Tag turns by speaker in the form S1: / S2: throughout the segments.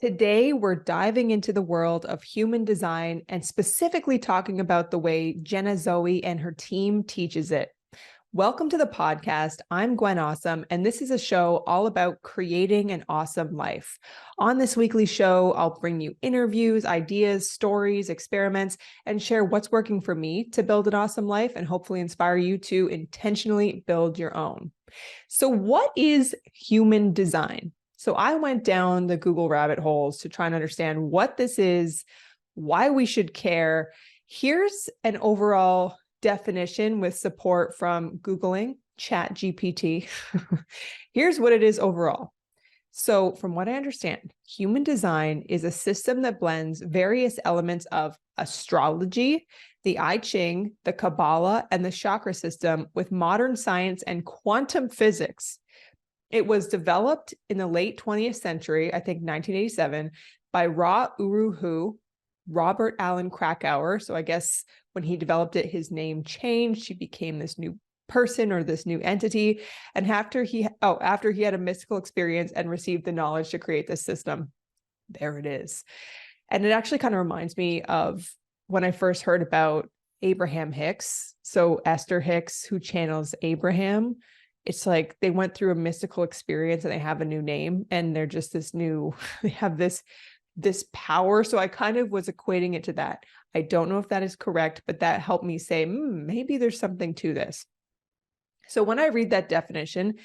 S1: Today, we're diving into the world of human design and specifically talking about the way Jenna Zoe and her team teaches it. Welcome to the podcast. I'm Gwen Aussem, and this is a show all about creating an awesome life. On this weekly show, I'll bring you interviews, ideas, stories, experiments, and share what's working for me to build an awesome life and hopefully inspire you to intentionally build your own. So, what is human design? So I went down the Google rabbit holes to try and understand what this is, why we should care. Here's an overall definition with support from Googling ChatGPT. Here's what it is overall. So from what I understand, human design is a system that blends various elements of astrology, the I Ching, the Kabbalah, and the chakra system with modern science and quantum physics. It was developed in the late 20th century, I think 1987, by Robert Allen Krakauer. So I guess when he developed it, his name changed. He became this new person or this new entity. And after he had a mystical experience and received the knowledge to create this system, there it is. And it actually kind of reminds me of when I first heard about Abraham Hicks. So Esther Hicks, who channels Abraham. It's like they went through a mystical experience and they have a new name and they're just they have this power. So I kind of was equating it to that. I don't know if that is correct, but that helped me say, maybe there's something to this. So when I read that definition,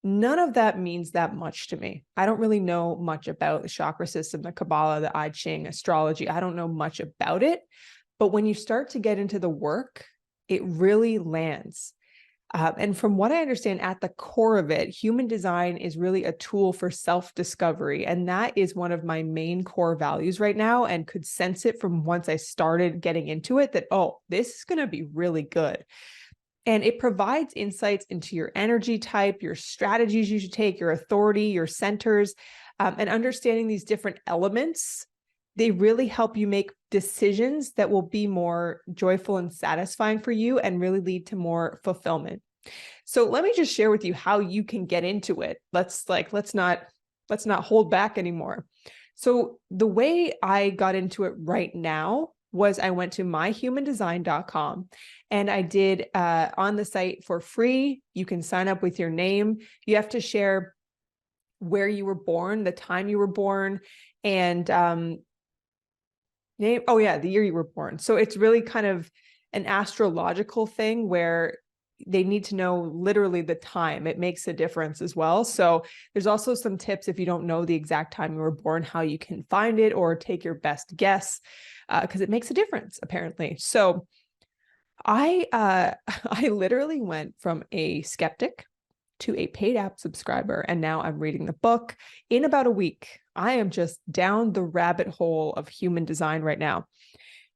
S1: none of that means that much to me. I don't really know much about the chakra system, the Kabbalah, the I Ching, astrology. I don't know much about it. But when you start to get into the work, it really lands. And from what I understand, at the core of it, human design is really a tool for self-discovery. And that is one of my main core values right now, and could sense it from once I started getting into it that, oh, this is going to be really good. And it provides insights into your energy type, your strategies you should take, your authority, your centers, and understanding these different elements. They really help you make decisions that will be more joyful and satisfying for you and really lead to more fulfillment. So let me just share with you how you can get into it. Let's not hold back anymore. So the way I got into it right now was I went to myhumandesign.com and I did on the site for free. You can sign up with your name. You have to share where you were born, the time you were born, and the year you were born. So it's really kind of an astrological thing where they need to know literally the time. It makes a difference as well. So there's also some tips if you don't know the exact time you were born, how you can find it or take your best guess, because it makes a difference apparently. So I literally went from a skeptic to a paid app subscriber, and now I'm reading the book in about a week. I am just down the rabbit hole of human design right now.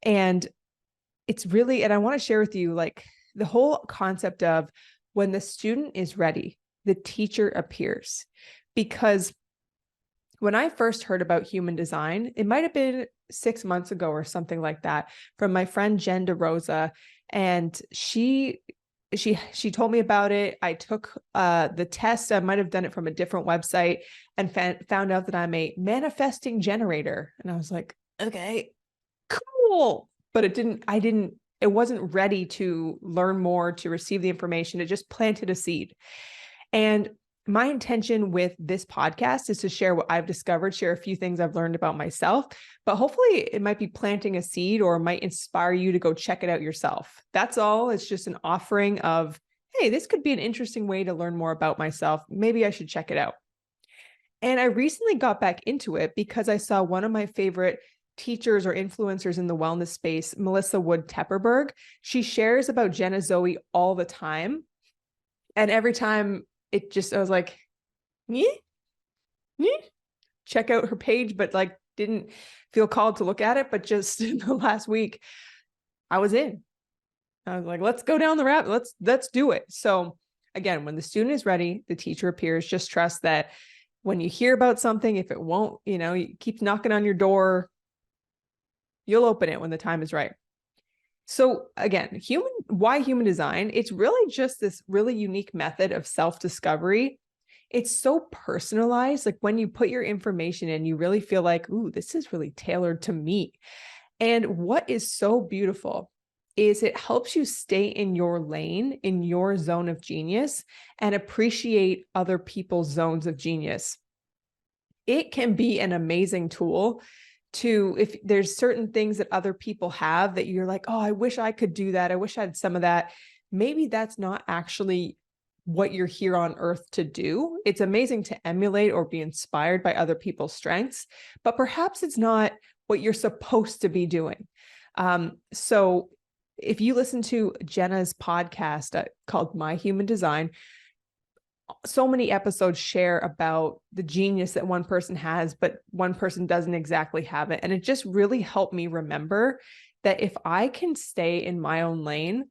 S1: And it's really, and I want to share with you like the whole concept of when the student is ready, the teacher appears. Because when I first heard about human design, it might have been 6 months ago or something like that, from my friend Jen DeRosa. And she told me about it. I took the test. I might have done it from a different website and found out that I'm a manifesting generator. And I was like, okay, cool. But it wasn't ready to learn more, to receive the information. It just planted a seed. And my intention with this podcast is to share what I've discovered, share a few things I've learned about myself, but hopefully it might be planting a seed or might inspire you to go check it out yourself. That's all. It's just an offering of, hey, this could be an interesting way to learn more about myself. Maybe I should check it out. And I recently got back into it because I saw one of my favorite teachers or influencers in the wellness space, Melissa Wood Tepperberg. She shares about Jenna Zoe all the time. And every time I was like, check out her page, but like didn't feel called to look at it. But just in the last week, I was in. I was like, let's go down the rabbit. Let's do it. So again, when the student is ready, the teacher appears. Just trust that when you hear about something, if it won't, you keep knocking on your door, you'll open it when the time is right. So again, why human design? It's really just this really unique method of self-discovery it's so personalized. Like when you put your information in, you really feel like, ooh, this is really tailored to me. And what is so beautiful is it helps you stay in your lane, in your zone of genius, and appreciate other people's zones of genius. It can be an amazing tool to, if there's certain things that other people have that you're like, oh, I wish I could do that. I wish I had some of that. Maybe that's not actually what you're here on earth to do. It's amazing to emulate or be inspired by other people's strengths, but perhaps it's not what you're supposed to be doing. So if you listen to Jenna's podcast called My Human Design, so many episodes share about the genius that one person has, but one person doesn't exactly have it. And it just really helped me remember that if I can stay in my own lane,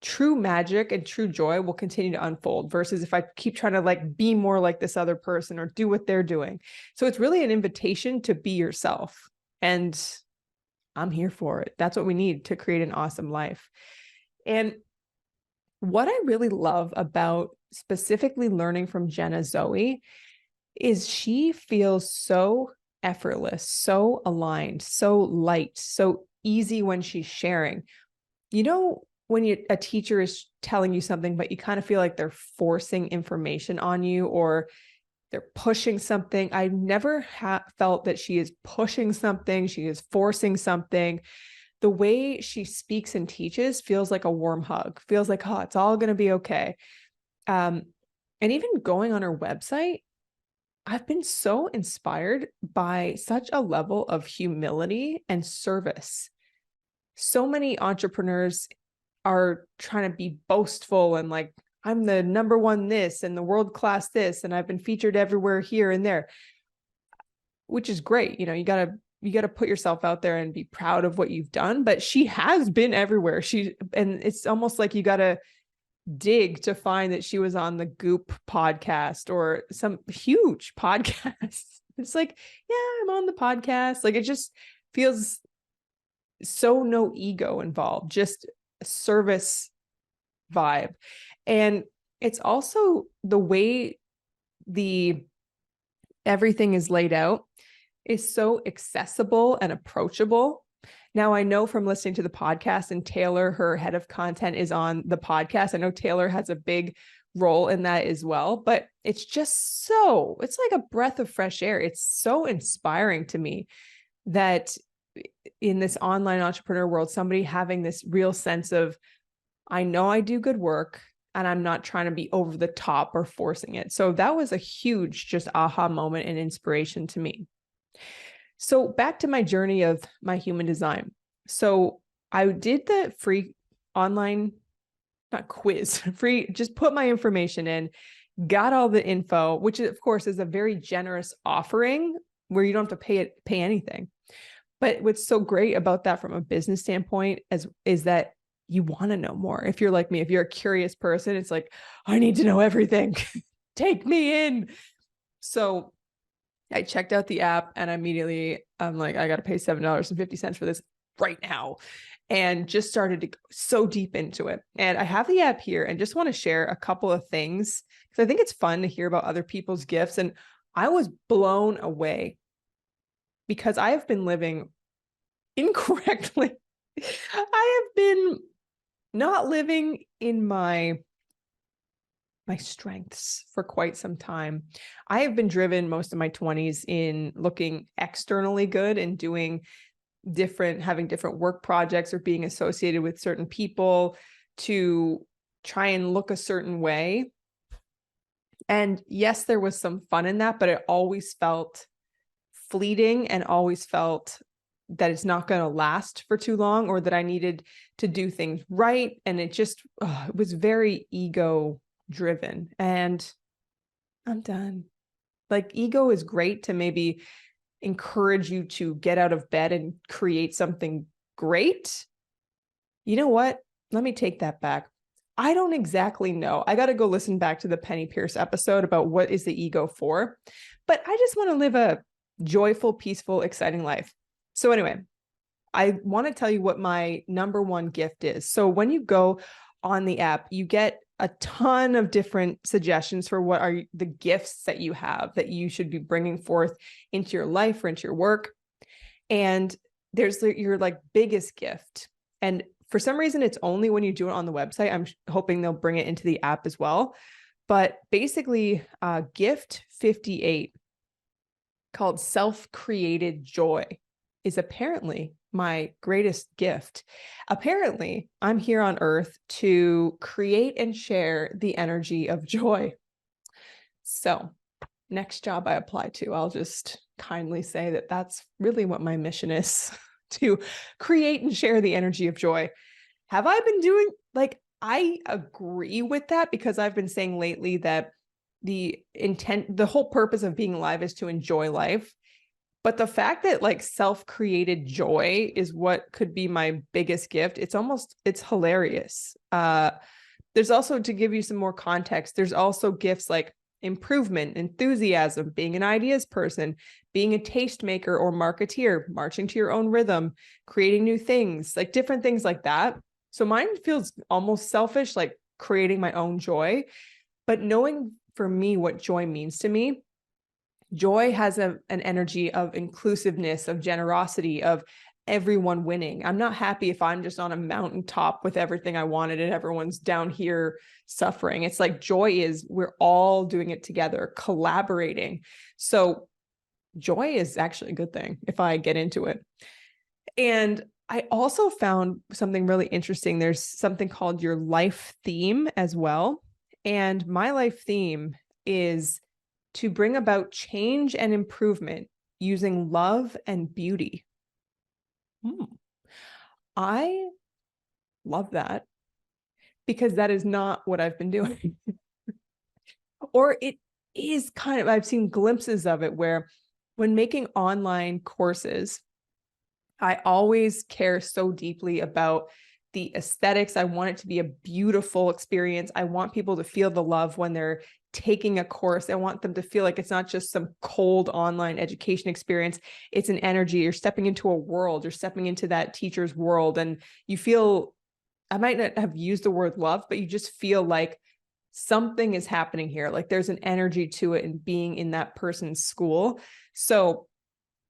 S1: true magic and true joy will continue to unfold, versus if I keep trying to like be more like this other person or do what they're doing. So it's really an invitation to be yourself. And I'm here for it. That's what we need to create an awesome life. And what I really love about specifically learning from Jenna Zoe is she feels so effortless, so aligned, so light, so easy when she's sharing. You know, when a teacher is telling you something, but you kind of feel like they're forcing information on you or they're pushing something. I've never felt that she is pushing something, she is forcing something. The way she speaks and teaches feels like a warm hug, feels like, oh, it's all going to be okay. And even going on her website, I've been so inspired by such a level of humility and service. So many entrepreneurs are trying to be boastful and like, I'm the number one this and the world class this, and I've been featured everywhere here and there, which is great. You know, you got to put yourself out there and be proud of what you've done, but she has been everywhere. And it's almost like you got to dig to find that she was on the Goop podcast or some huge podcast. It's like, yeah, I'm on the podcast. Like it just feels so no ego involved, just a service vibe. And it's also the way everything is laid out is so accessible and approachable. Now, I know from listening to the podcast, and Taylor, her head of content, is on the podcast. I know Taylor has a big role in that as well, but it's just it's like a breath of fresh air. It's so inspiring to me that in this online entrepreneur world, somebody having this real sense of, I know I do good work and I'm not trying to be over the top or forcing it. So that was a huge just aha moment and inspiration to me. So back to my journey of My Human Design. So I did the free online, not quiz, free, just put my information in, got all the info, which of course is a very generous offering where you don't have to pay anything. But what's so great about that from a business standpoint is that you want to know more. If you're like me, if you're a curious person, it's like, I need to know everything. Take me in. So I checked out the app and immediately I'm like, I got to pay $7.50 for this right now. And just started to go so deep into it. And I have the app here and just want to share a couple of things because I think it's fun to hear about other people's gifts. And I was blown away because I have been living incorrectly. I have been not living in my strengths for quite some time. I have been driven most of my 20s in looking externally good and having different work projects or being associated with certain people to try and look a certain way. And yes, there was some fun in that, but it always felt fleeting and always felt that it's not going to last for too long, or that I needed to do things right. And it just, it was very ego driven, and I'm done. Like, ego is great to maybe encourage you to get out of bed and create something great. You know what? Let me take that back. I don't exactly know. I got to go listen back to the Penny Pierce episode about what is the ego for, but I just want to live a joyful, peaceful, exciting life. So anyway, I want to tell you what my number one gift is. So when you go on the app, you get a ton of different suggestions for what are the gifts that you have that you should be bringing forth into your life or into your work. And there's your like biggest gift. And for some reason, it's only when you do it on the website. I'm hoping they'll bring it into the app as well. But basically, gift 58, called self-created joy, is apparently my greatest gift. Apparently, I'm here on earth to create and share the energy of joy. So next job I apply to, I'll just kindly say that that's really what my mission is, to create and share the energy of joy. Have I been doing, like, I agree with that, because I've been saying lately that the whole purpose of being alive is to enjoy life. But the fact that like self-created joy is what could be my biggest gift, it's hilarious. There's also, to give you some more context, there's also gifts like improvement, enthusiasm, being an ideas person, being a tastemaker or marketeer, marching to your own rhythm, creating new things, like different things like that. So mine feels almost selfish, like creating my own joy. But knowing for me what joy means to me, joy has an energy of inclusiveness, of generosity, of everyone winning. I'm not happy if I'm just on a mountaintop with everything I wanted and everyone's down here suffering. It's like joy is we're all doing it together, collaborating. So joy is actually a good thing if I get into it. And I also found something really interesting. There's something called your life theme as well. And my life theme is to bring about change and improvement using love and beauty. I love that, because that is not what I've been doing. Or it is kind of, I've seen glimpses of it where when making online courses, I always care so deeply about the aesthetics. I want it to be a beautiful experience. I want people to feel the love when they're taking a course. I want them to feel like it's not just some cold online education experience. It's an energy. You're stepping into a world. You're stepping into that teacher's world. And you feel, I might not have used the word love, but you just feel like something is happening here. Like there's an energy to it and being in that person's school. So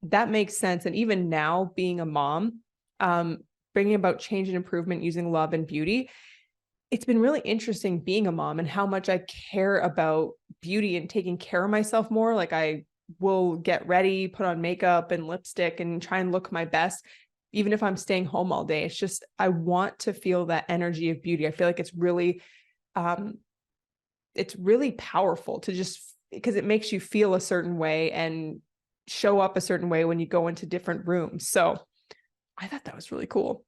S1: that makes sense. And even now, being a mom, bringing about change and improvement using love and beauty, it's been really interesting being a mom and how much I care about beauty and taking care of myself more. Like I will get ready, put on makeup and lipstick and try and look my best, even if I'm staying home all day. It's just, I want to feel that energy of beauty. I feel like it's really powerful to just, because it makes you feel a certain way and show up a certain way when you go into different rooms. So I thought that was really cool.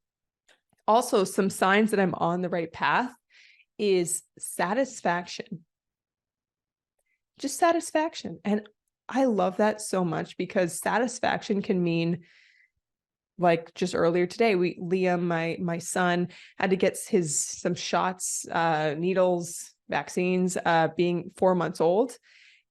S1: Also, some signs that I'm on the right path is satisfaction. Just satisfaction. And I love that so much, because satisfaction can mean, like just earlier today, Liam, my son, had to get some shots, needles, vaccines, being 4 months old.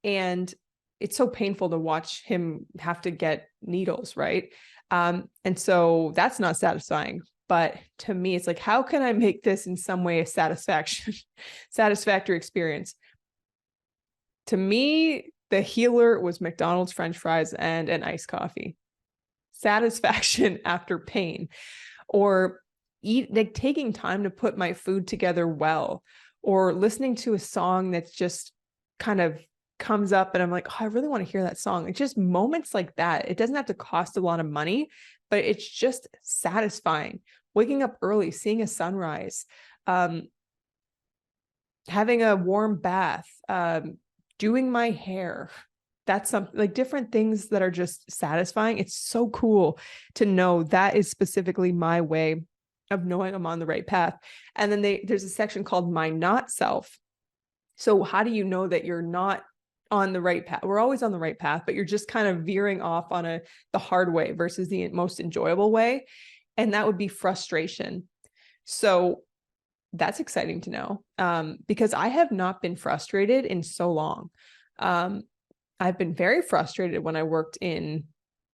S1: And it's so painful to watch him have to get needles, right? And so that's not satisfying. But to me, it's like, how can I make this in some way a satisfactory experience? To me, the healer was McDonald's French fries and an iced coffee. Satisfaction after pain. Or taking time to put my food together well, or listening to a song that's just kind of comes up and I'm like, oh, I really want to hear that song. It's just moments like that. It doesn't have to cost a lot of money, but it's just satisfying. Waking up early, seeing a sunrise, having a warm bath, doing my hair. That's something, like different things that are just satisfying. It's so cool to know that is specifically my way of knowing I'm on the right path. And then there's a section called my not self. So how do you know that you're not on the right path? We're always on the right path, but you're just kind of veering off on the hard way versus the most enjoyable way. And that would be frustration. So that's exciting to know, because I have not been frustrated in so long. I've been very frustrated when I worked in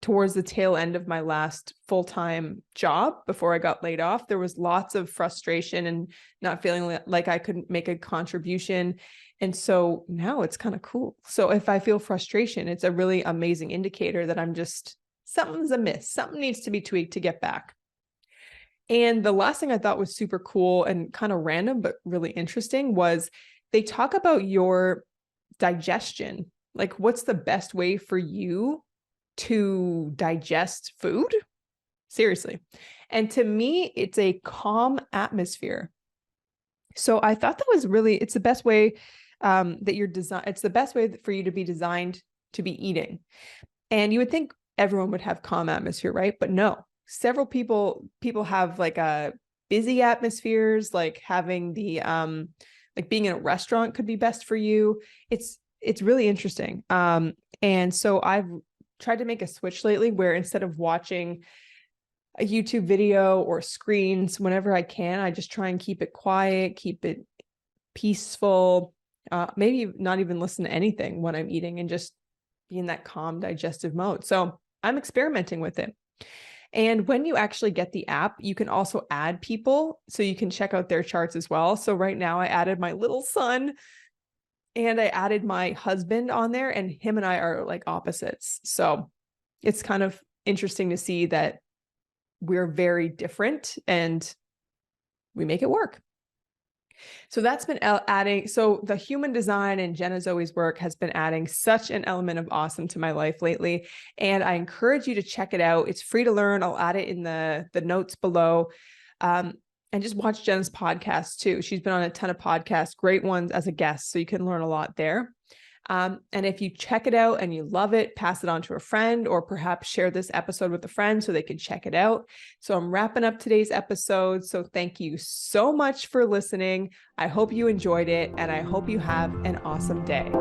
S1: towards the tail end of my last full-time job before I got laid off, there was lots of frustration and not feeling like I could make a contribution. And so now it's kind of cool. So if I feel frustration, it's a really amazing indicator that something's amiss, something needs to be tweaked to get back. And the last thing I thought was super cool and kind of random, but really interesting, was they talk about your digestion. Like, what's the best way for you to digest food? Seriously. And to me, it's a calm atmosphere. So I thought that was really, it's the best way that you're designed. It's the best way for you to be designed to be eating. And you would think everyone would have calm atmosphere, right? But no, several people have like a busy atmospheres, like having the, like being in a restaurant could be best for you. It's really interesting. And so I've tried to make a switch lately where instead of watching a YouTube video or screens whenever I can, I just try and keep it quiet, keep it peaceful, maybe not even listen to anything when I'm eating and just be in that calm digestive mode. So I'm experimenting with it. And when you actually get the app, you can also add people so you can check out their charts as well. So right now I added my little son and I added my husband on there, and him and I are like opposites. So it's kind of interesting to see that we're very different and we make it work. So that's been adding. So the human design and Jenna Zoe's work has been adding such an element of awesome to my life lately. And I encourage you to check it out. It's free to learn. I'll add it in the notes below. And just watch Jen's podcast too. She's been on a ton of podcasts, great ones as a guest. So you can learn a lot there. And if you check it out and you love it, pass it on to a friend, or perhaps share this episode with a friend so they can check it out. So I'm wrapping up today's episode. So thank you so much for listening. I hope you enjoyed it, and I hope you have an awesome day.